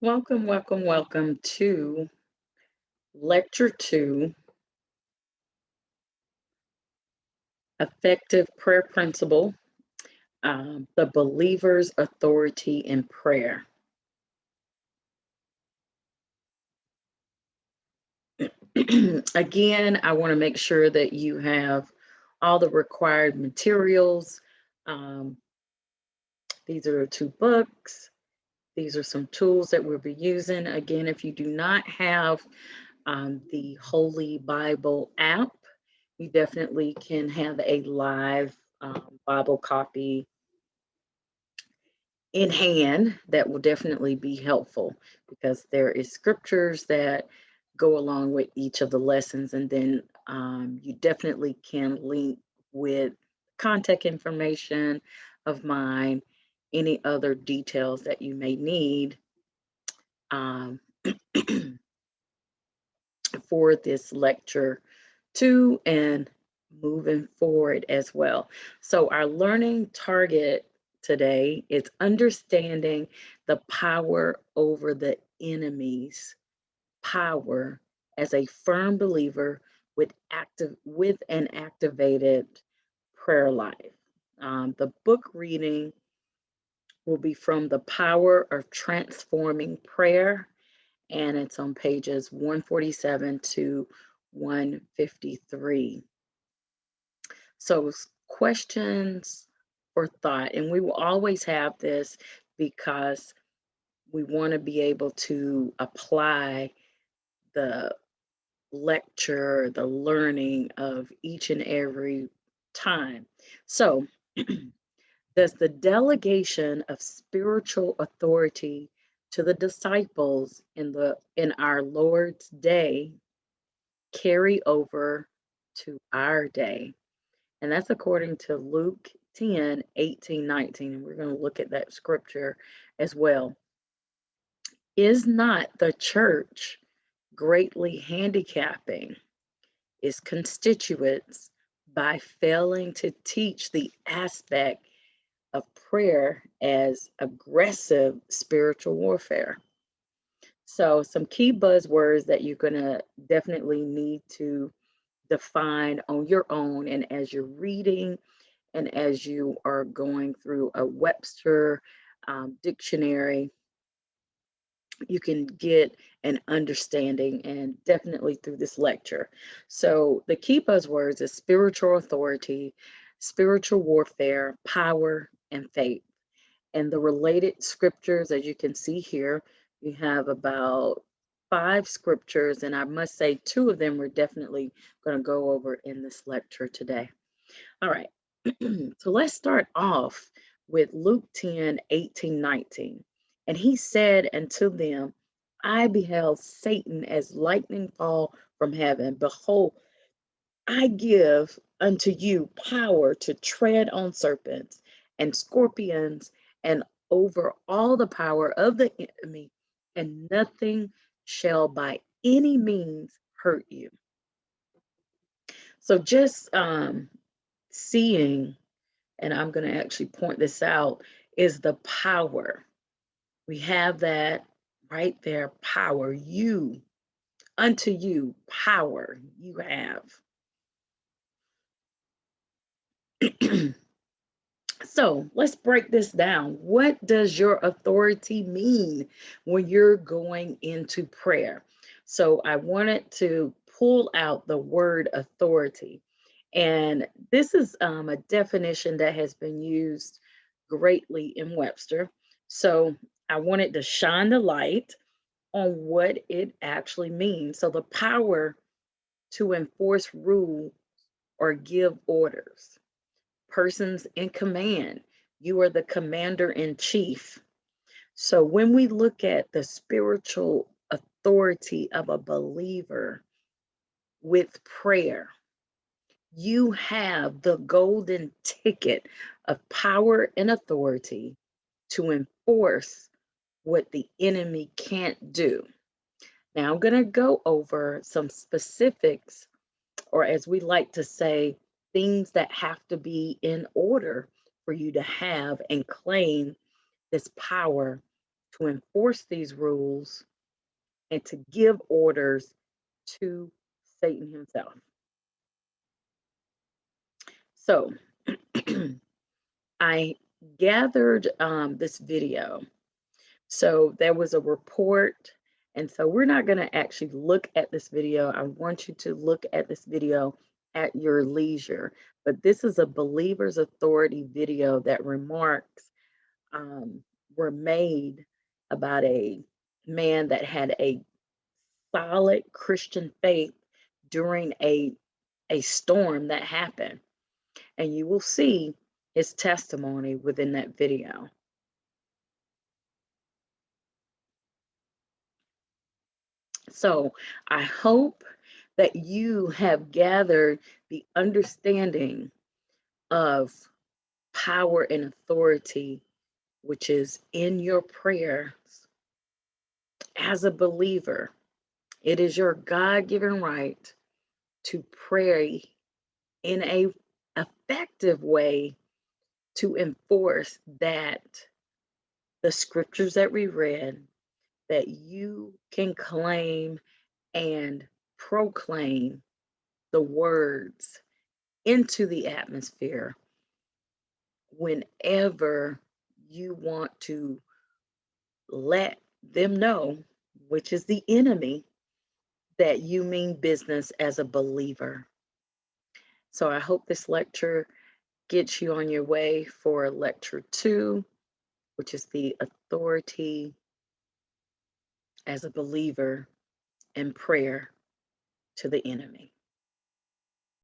Welcome, welcome, welcome to Lecture 2, Effective Prayer Principle, the Believer's Authority in Prayer. Again, I want to make sure that you have all the required materials. Um, these are 2 books. These are some tools that we'll be using. Again, if you do not have the Holy Bible app, you definitely can have a live Bible copy in hand. That will definitely be helpful because there is scriptures that go along with each of the lessons, and then you definitely can link with contact information of mine, any other details that you may need um, for this lecture too, and moving forward as well. So our learning target today is understanding the power over the enemy's power as a firm believer with an activated prayer life. The book reading will be from The Power of Transforming Prayer, and it's on pages 147 to 153. So, questions for thought, and we will always have this because we want to be able to apply the lecture, the learning of each and every time. So, does the delegation of spiritual authority to the disciples in our Lord's day carry over to our day? And that's according to Luke 10, 18, 19. And we're going to look at that scripture as well. Is not the church greatly handicapping its constituents by failing to teach the aspect of prayer as aggressive spiritual warfare? So, some key buzzwords that you're going to definitely need to define on your own, and as you're reading and as you are going through a Webster dictionary, you can get an understanding, and definitely through this lecture. So, the key buzzwords is spiritual authority, spiritual warfare, power, and faith. And the related scriptures, as you can see here, you have about 5 scriptures, and I must say 2 of them we're definitely going to go over in this lecture today. All right, so let's start off with Luke 10, 18, 19. And he said unto them, I beheld Satan as lightning fall from heaven. Behold, I give unto you power to tread on serpents and scorpions and over all the power of the enemy, and nothing shall by any means hurt you. So just seeing, and I'm going to actually point this out, is the power. We have that right there, power. You, unto you, power you have. So let's break this down. What does your authority mean when you're going into prayer? So I wanted to pull out the word authority. And this is a definition that has been used greatly in Webster. So I wanted to shine the light on what it actually means. So the power to enforce rule or give orders, persons in command. You are the commander in chief. So when we look at the spiritual authority of a believer with prayer, you have the golden ticket of power and authority to enforce what the enemy can't do. Now, I'm going to go over some specifics, or as we like to say, things that have to be in order for you to have and claim this power to enforce these rules and to give orders to Satan himself. So I gathered this video. So there was a report, and so we're not going to actually look at this video. I want you to look at this video at your leisure. But this is a Believer's Authority video that remarks were made about a man that had a solid Christian faith during a storm that happened. And you will see his testimony within that video. So I hope that you have gathered the understanding of power and authority, which is in your prayers as a believer. It is your God-given right to pray in a effective way to enforce that the scriptures that we read, that you can claim and proclaim the words into the atmosphere whenever you want to let them know, which is the enemy, that you mean business as a believer. So I hope this lecture gets you on your way for lecture 2, which is the authority as a believer in prayer to the enemy.